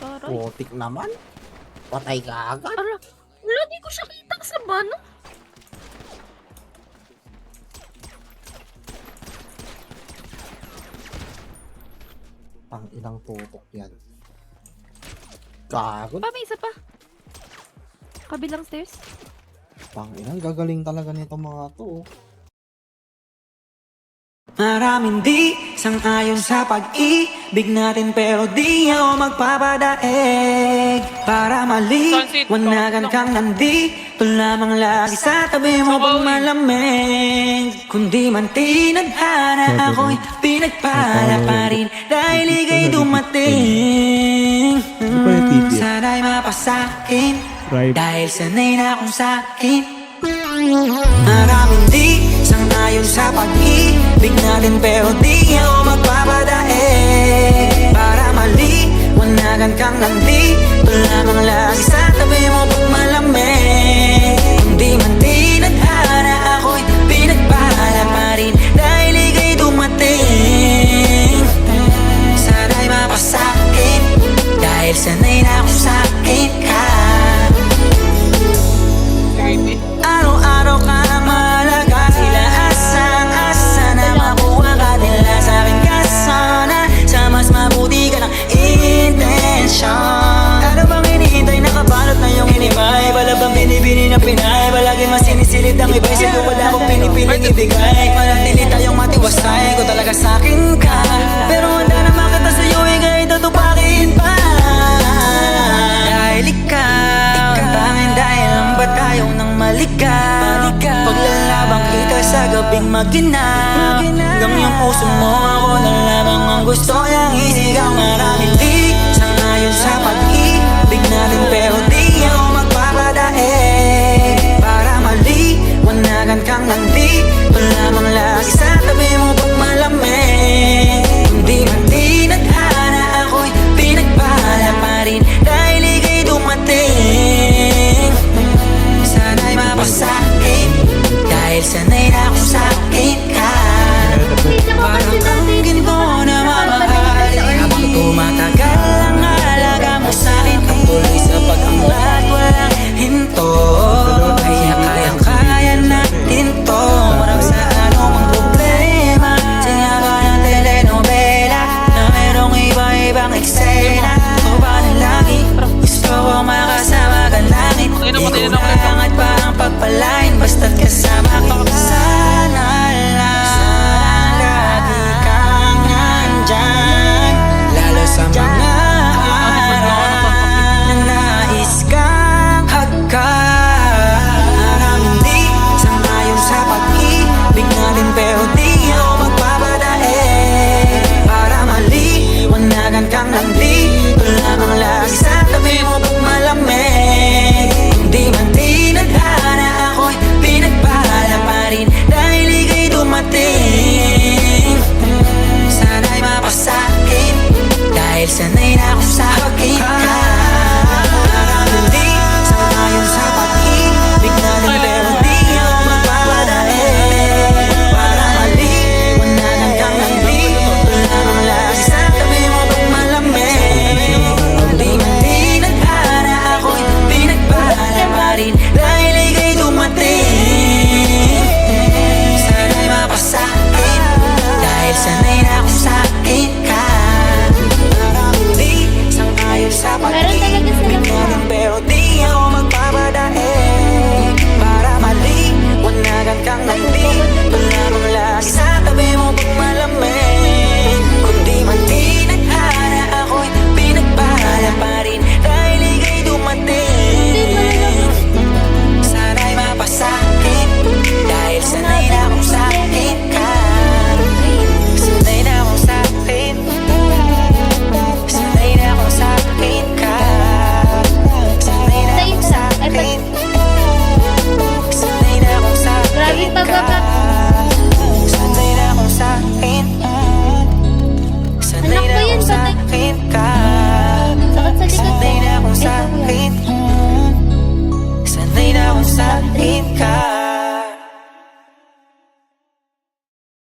Taray. Putik naman. Patay ka agad. Ala, wala, di ko siya kita sa bano. Ang ilang tutok yan. Kagod. Pa, may isa pa. Kabilang stairs. Pang inang gagaling talaga nito mga to. Maraming di sang-ayon sa pag-ibig natin, pero di ako magpapadaig. Para maliwanagan kang nandito lamang lagi sa tabi mo pag malamig. Kundi man tinadhana, ako'y pinagpala pa rin dahil ika'y dumating. Sana'y mapasakin dahil sanay na akong sakin. Maraming di sang-ayon sa pag-ibig natin, pero di ako magpapadaig. Para maliwanagan kang nandito lamang lagi sa tabi mo pag malamig. Hindi man tinadhana, ako'y pinagpala pa rin dahil ika'y dumating. Sana'y mapasakin dahil sanay na akong sakin ka. Araw-araw ka malaga, sila asang-asa na makuha ka nila sa akin ka sana. Sa mas mabuti ka ng intensyon. Ano bang hinihintay, nakabalot na yung hinimay? Wala bang binibini na Pinay? Palagi mas sinisilid ang iba'y sa'yo, wala akong pinipiling ibigay. Manatili tayong matiwasay, ko talaga sa'kin ka. Pero handa na makita sa'yo, ika'y tutupakin pa. Dahil ikaw, tanging dahil lang ba tayo nang maligaw? Paglalabang kita sa gabing maginaw, hanggang yung puso mo, ako na lamang ang gusto